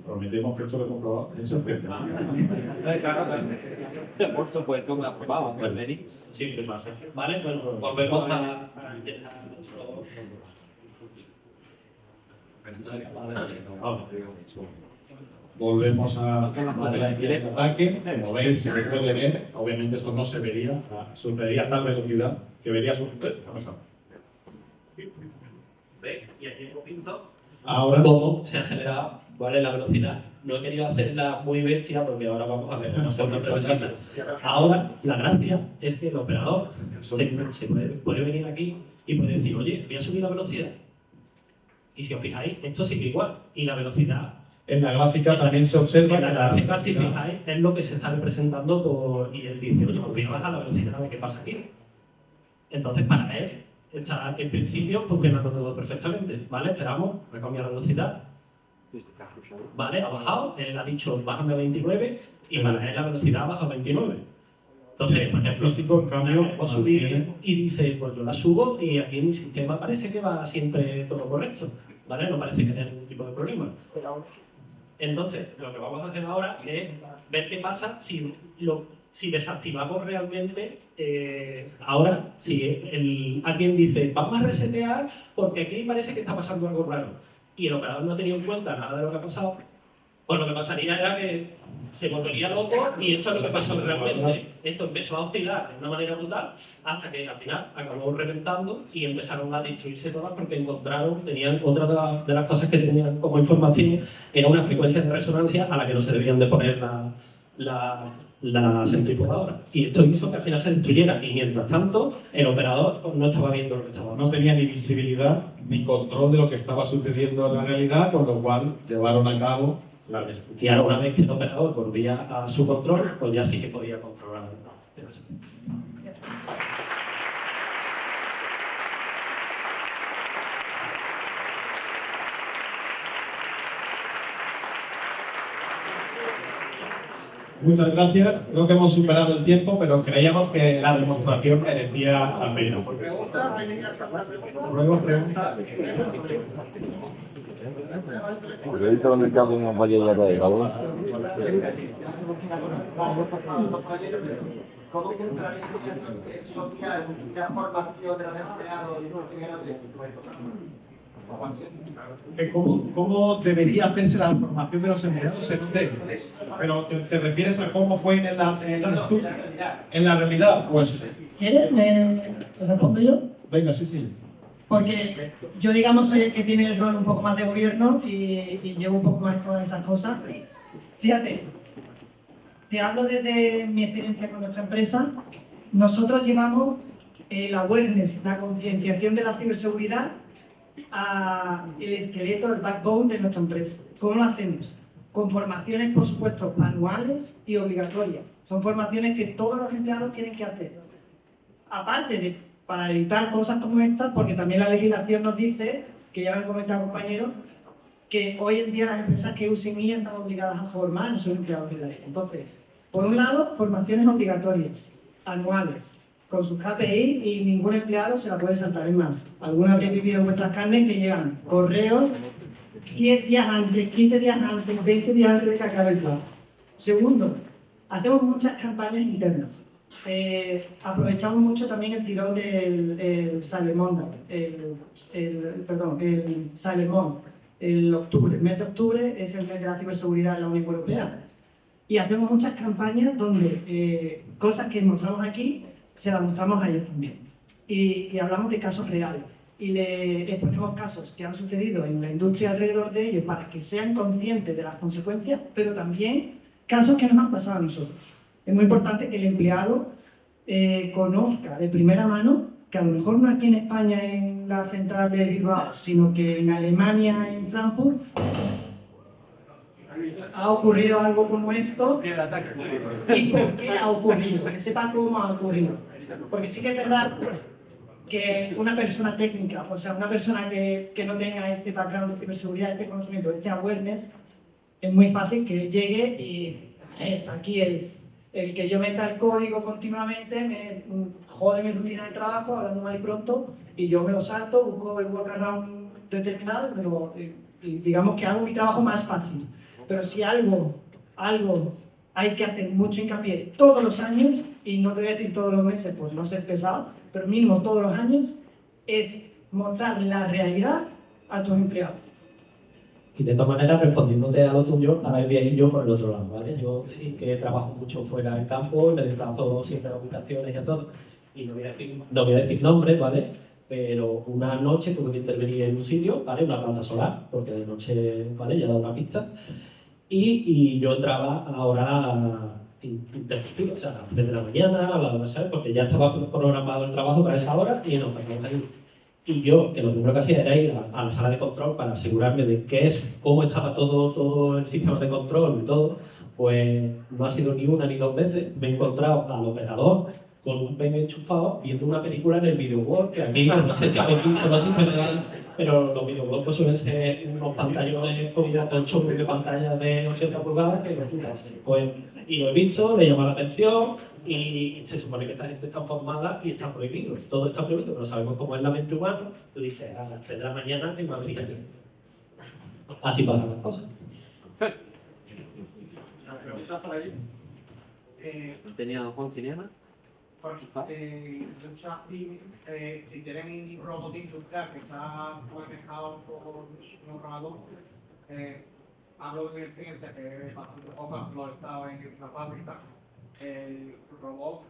[SPEAKER 1] Prometemos que esto lo hemos probado.
[SPEAKER 4] Por supuesto, me aprobaba, Valery.
[SPEAKER 3] Sí, ¿qué pasa? Vale, bueno, volvemos a
[SPEAKER 1] Volvemos a la de ataque. Como veis, se puede ver. Obviamente esto no se vería. Sucedería a tal velocidad que verías un... ¿Qué ha pasado?
[SPEAKER 3] ¿Ve? Y aquí hemos visto
[SPEAKER 1] Ahora...
[SPEAKER 3] cómo se acelera, ¿vale? La velocidad. No he querido hacerla muy bestia porque ahora vamos a ver una segunda pregunta. Ahora, la gracia es que el operador se puede venir aquí y puede decir, oye, voy a subir la velocidad. Y si os fijáis, esto sigue igual. Y la velocidad...
[SPEAKER 1] En la gráfica también se observa
[SPEAKER 3] en la
[SPEAKER 1] que
[SPEAKER 3] gráfica, si fijáis, es lo que se está representando por... Y él dice, oye, pues voy a bajar la velocidad, ¿qué pasa aquí? Entonces, para él, está en principio funcionando todo perfectamente, ¿vale? Esperamos, me cambia la velocidad. Vale, ha bajado, él ha dicho bájame a 29 y para él la velocidad baja a 29. Entonces, por ejemplo,
[SPEAKER 1] físico, en cambio,
[SPEAKER 3] va a subir y dice, pues yo la subo y aquí en mi sistema parece que va siempre todo correcto, ¿vale? No parece que haya ningún tipo de problema. Entonces, lo que vamos a hacer ahora es ver qué pasa si desactivamos realmente, ahora, si alguien dice, vamos a resetear porque aquí parece que está pasando algo raro, y el operador no ha tenido en cuenta nada de lo que ha pasado, pues lo que pasaría era que se volvería loco y esto es lo que pasó realmente. Esto empezó a oscilar de una manera brutal hasta que al final acabó reventando y empezaron a destruirse todas porque tenían otra de las cosas que tenían como información, era una frecuencia de resonancia a la que no se debían de poner la centrifugadora. Y esto hizo que al final se destruyera y mientras tanto el operador no estaba viendo lo que estaba pasando.
[SPEAKER 1] no tenía ni visibilidad ni control de lo que estaba sucediendo en la realidad, con lo cual llevaron a cabo la destrucción.
[SPEAKER 3] Y ahora una vez que el operador volvía a su control, pues ya sí que podía controlar.
[SPEAKER 1] Muchas gracias. Creo que hemos superado el tiempo, pero creíamos que la demostración merecía la pena. Luego pregunta.
[SPEAKER 5] Pues ahorita van a mercado una valla de ¿vale?
[SPEAKER 6] ¿Cómo funciona la inteligencia social y la formación de los empleados?
[SPEAKER 1] ¿Cómo debería hacerse la formación de los empleados en un test? Pero ¿te refieres a cómo fue en el estudio? En la realidad, pues...
[SPEAKER 2] ¿Quieres? ¿Te respondo yo?
[SPEAKER 1] Venga, sí.
[SPEAKER 2] Porque yo, digamos, soy el que tiene el rol un poco más de gobierno y llevo un poco más todas esas cosas. Fíjate, te hablo desde mi experiencia con nuestra empresa. Nosotros llevamos el awareness, la concienciación de la ciberseguridad a el esqueleto, el backbone de nuestra empresa. ¿Cómo lo hacemos? Con formaciones, por supuesto, anuales y obligatorias. Son formaciones que todos los empleados tienen que hacer. Aparte de para evitar cosas como estas, porque también la legislación nos dice, que ya lo han comentado compañeros, que hoy en día las empresas que usen IA están obligadas a formar a sus empleados de la ley. Entonces, Por un lado, formaciones obligatorias, anuales, con sus KPI y ningún empleado se la puede saltar. Es más, algunos habréis vivido en vuestras carnes que llegan correos 10 días antes, 15 días antes, 20 días antes de que acabe el plazo. Segundo, hacemos muchas campañas internas. Aprovechamos mucho también el tirón del Cyber Monday, el Cyber Month, el octubre. El mes de octubre es el mes de la ciberseguridad en la Unión Europea. Y hacemos muchas campañas donde cosas que mostramos aquí se las mostramos a ellos también. Y hablamos de casos reales. Y le exponemos casos que han sucedido en la industria alrededor de ellos para que sean conscientes de las consecuencias, pero también casos que nos han pasado a nosotros. Es muy importante que el empleado conozca de primera mano que a lo mejor no aquí en España, en la central de Bilbao, sino que en Alemania, en Frankfurt, ha ocurrido algo como esto y por qué ha ocurrido, que sepa cómo ha ocurrido. Porque sí que es verdad que una persona técnica, o sea, una persona que no tenga este background de ciberseguridad, este conocimiento, este awareness, es muy fácil que llegue y aquí el que yo meta el código continuamente me jode mi rutina de trabajo, hablando mal y pronto, y yo me lo salto, busco el workaround determinado, pero digamos que hago mi trabajo más fácil. Pero si algo hay que hacer mucho hincapié todos los años, y no te voy a decir todos los meses, pues no ser pesado, pero mínimo todos los años, es mostrar la realidad a tus empleados.
[SPEAKER 3] Y de todas maneras, respondiéndote a lo tuyo, ahora voy a ir yo por el otro lado, ¿vale? Yo sí que trabajo mucho fuera del campo, me desplazo siempre a ubicaciones y a todo, y no voy a decir nombres, ¿vale? Pero una noche tuve que intervenir en un sitio, ¿vale? Una planta solar, porque de noche, ¿vale? Ya he dado una pista. Y yo entraba a hora interrumpida, o sea, a las 3 de la mañana, ¿sabes? Porque ya estaba programado el trabajo para esa hora y nos vamos a ir. Y yo, que lo primero que hacía era ir a la sala de control para asegurarme de cómo estaba todo el sistema de control y todo, pues no ha sido ni una ni dos veces. Me he encontrado al operador con un pen enchufado viendo una película en el videoworld, que aquí no sé qué habéis visto, no sé si pero los videojuegos pues suelen ser unos pantallones con chorros de pantallas de 80 pulgadas que pues, y lo he visto, le llama la atención y se supone que esta gente está formada y está prohibido, todo está prohibido, pero sabemos cómo es la mente humana. Tú dices, a las 3 de la mañana en Madrid, así pasan las cosas.
[SPEAKER 4] Tenía Juan Cinema.
[SPEAKER 7] Muchas pymes, si tienen un robot industrial que está manejado por un programador, hablo de mi experiencia, que es bastante poca, lo he estado en una fábrica. El robot,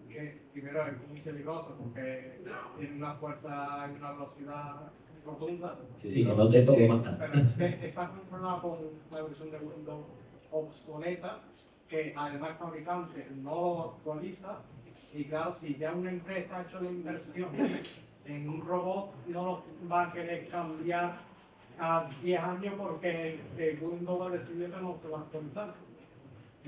[SPEAKER 7] que primero es muy peligroso porque tiene una fuerza y una velocidad rotunda.
[SPEAKER 3] Sí, que no te todo mata.
[SPEAKER 7] Pero es que está controlado con la versión de Windows obsoleta, que además el fabricante no lo actualiza. Y claro, si ya una empresa ha hecho la inversión en un robot, no lo va a querer cambiar a 10 años porque el Windows va a decidir que no se va a actualizar.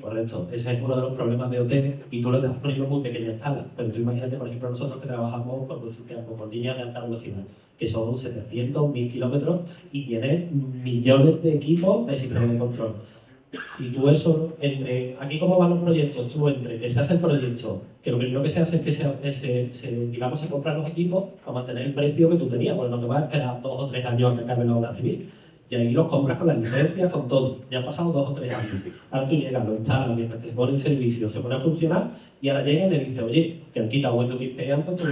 [SPEAKER 3] Correcto, ese es uno de los problemas de OT y tú lo estás poniendo muy pequeña escala. Pero tú imagínate, por ejemplo, nosotros que trabajamos con líneas de alta velocidad, que son 700, 1000 kilómetros y tienen millones de equipos de sistemas de control. Si tú eso, aquí cómo van los proyectos, tú entre que se hace el proyecto, que lo primero que se hace es que se compran los equipos para mantener el precio que tú tenías, porque no te vas a esperar 2 o 3 años a que acabe la obra civil. Y ahí los compras con las licencias, con todo. Ya han pasado 2 o 3 años. Ahora tú llegas, lo instalas, mientras te pone en servicio, se pone a funcionar, y ahora llega y le dice, oye, que han quitado Windows XP y han puesto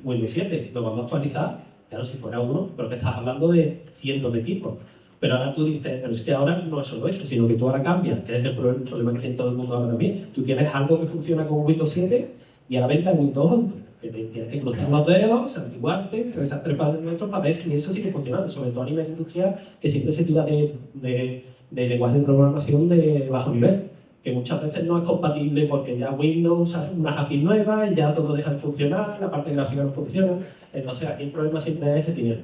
[SPEAKER 3] Windows 7, lo vamos a actualizar. Claro, si fuera uno, pero que estás hablando de cientos de equipos. Pero ahora tú dices, pero es que ahora no es solo eso, sino que tú ahora cambias, que es el problema que tiene todo el mundo ahora también. Tú tienes algo que funciona con Windows 7 y a la venta en Windows 11. Que tienes que cruzar los dedos, santiguarte, rezar 3 padres nuestros para ver si eso sigue funcionando, sobre todo a nivel industrial, que siempre se tira de lenguaje de programación de bajo nivel, que muchas veces no es compatible porque ya Windows hace unas APIs nuevas y ya todo deja de funcionar, la parte gráfica no funciona. Entonces aquí el problema siempre es el dinero.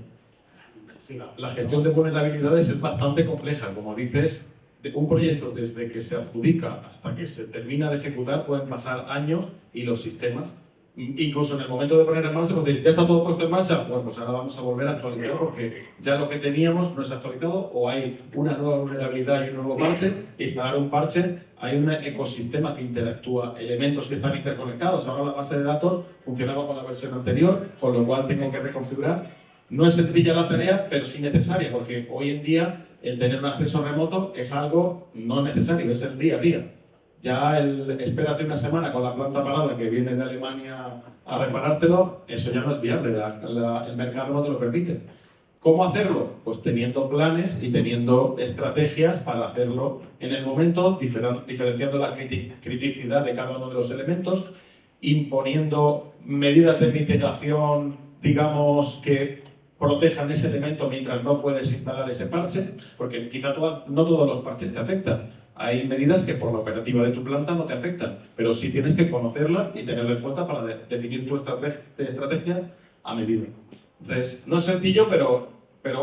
[SPEAKER 1] Sí, la gestión de vulnerabilidades es bastante compleja. Como dices, de un proyecto desde que se adjudica hasta que se termina de ejecutar pueden pasar años y los sistemas Incluso en el momento de poner en marcha, pues decir, ¿ya está todo puesto en marcha? Bueno, pues ahora vamos a volver a actualizar porque ya lo que teníamos no es actualizado o hay una nueva vulnerabilidad y un nuevo parche. Instalar un parche, hay un ecosistema que interactúa, elementos que están interconectados. Ahora la base de datos funcionaba con la versión anterior, con lo cual tengo que reconfigurar. No es sencilla la tarea, pero sí necesaria, porque hoy en día el tener un acceso remoto es algo no necesario, es el día a día. Ya espérate una semana con la planta parada que viene de Alemania a reparártelo, eso ya no es viable, el mercado no te lo permite. ¿Cómo hacerlo? Pues teniendo planes y teniendo estrategias para hacerlo en el momento, diferenciando la criticidad de cada uno de los elementos, imponiendo medidas de mitigación, digamos, que protejan ese elemento mientras no puedes instalar ese parche, porque quizá no todos los parches te afectan. Hay medidas que por la operativa de tu planta no te afectan, pero sí tienes que conocerla y tenerla en cuenta para definir tu estrategia a medida. Entonces, no es sencillo, pero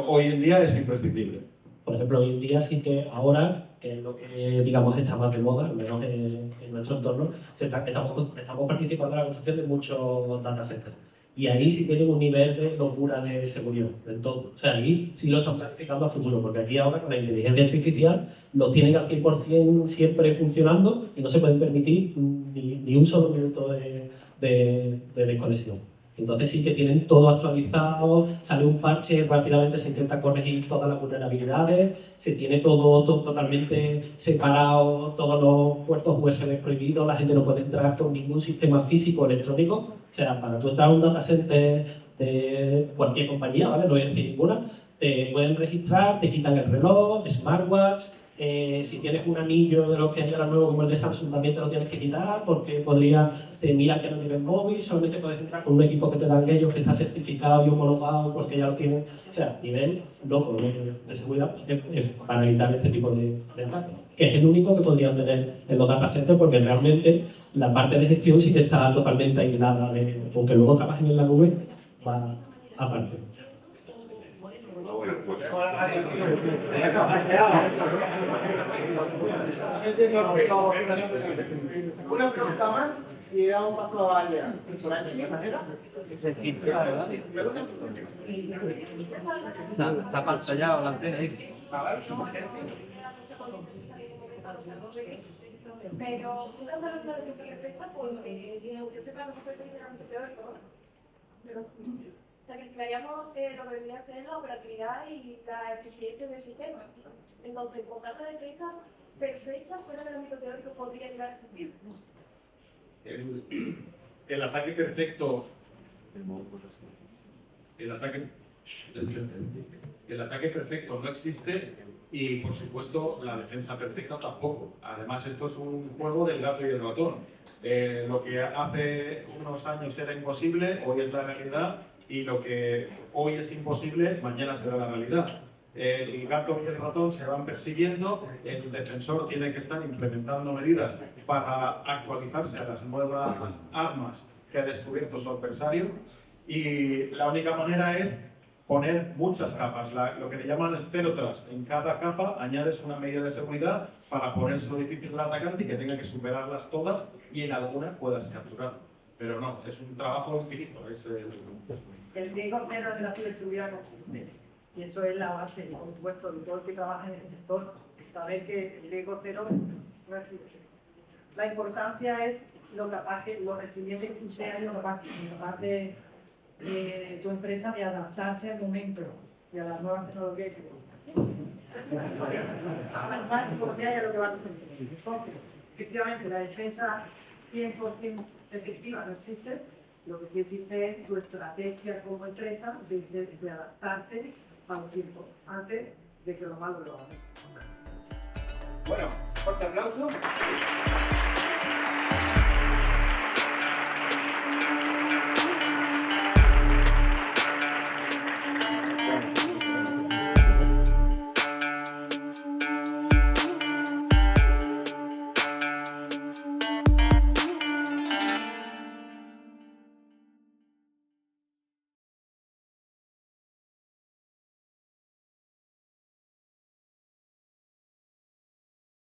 [SPEAKER 1] hoy en día es imprescindible.
[SPEAKER 3] Por ejemplo, hoy en día sí que ahora, que es lo que digamos está más de moda, al menos en nuestro entorno, estamos participando en la construcción de muchos data centers. Y ahí sí tienen un nivel de locura de seguridad, del todo. O sea, ahí sí lo están planificando a futuro, porque aquí ahora con la inteligencia artificial lo tienen al 100% siempre funcionando y no se pueden permitir ni un solo minuto de desconexión. Entonces sí que tienen todo actualizado, sale un parche, rápidamente se intenta corregir todas las vulnerabilidades, se tiene todo totalmente separado, todos los puertos USB prohibidos, la gente no puede entrar con ningún sistema físico o electrónico. O sea, para tú entrar a un data center de cualquier compañía, ¿vale? No voy a decir ninguna, te pueden registrar, te quitan el reloj, smartwatch, si tienes un anillo de los que hay ahora nuevo como el de Samsung también te lo tienes que quitar porque te mira que no tienes móvil, solamente puedes entrar con un equipo que te dan ellos que está certificado y homologado porque ya lo tienen. O sea, nivel loco de seguridad para evitar este tipo de ataques, que es el único que podrían tener en los data centers porque realmente la parte de gestión sí que está totalmente aislada, aunque luego trabajen en la nube, va aparte.
[SPEAKER 7] Una pregunta más y damos paso a Lea. ¿De manera?
[SPEAKER 4] Se filtra, ¿verdad? Está pantallado la antena ahí.
[SPEAKER 8] Pero tú estás hablando de defensa perfecta porque yo sé que a lo mejor es ligeramente teórico, pero o sea, que explicaríamos lo que debería ser la operatividad y la eficiencia del sistema. Entonces, con caso de defensa perfecta, fuera del ámbito teórico, podría llegar a existir.
[SPEAKER 1] El ataque perfecto. El ataque perfecto no existe y, por supuesto, la defensa perfecta tampoco. Además, esto es un juego del gato y el ratón. Lo que hace unos años era imposible, hoy es la realidad, y lo que hoy es imposible, mañana será la realidad. El gato y el ratón se van persiguiendo, el defensor tiene que estar implementando medidas para actualizarse a las nuevas armas que ha descubierto su adversario, y la única manera es poner muchas capas, lo que le llaman el zero trust. En cada capa añades una medida de seguridad para ponérselo difícil al atacante y que tenga que superarlas todas y en algunas puedas capturar. Pero no, es un trabajo infinito.
[SPEAKER 2] El riesgo cero de la ciberseguridad no existe. Y eso es la base, por supuesto, de todo el que trabaja en este sector, saber que el riesgo cero no existe. La importancia es lo resiliente que tú seas y lo capaz de tu empresa de adaptarse al momento y a las nuevas tecnologías. Lo que va a suceder. Entonces, efectivamente, la defensa 100% efectiva no existe. Lo que sí existe es tu estrategia como empresa de adaptarte a un tiempo antes de que lo malo lo hagan.
[SPEAKER 7] Bueno, fuerte aplauso.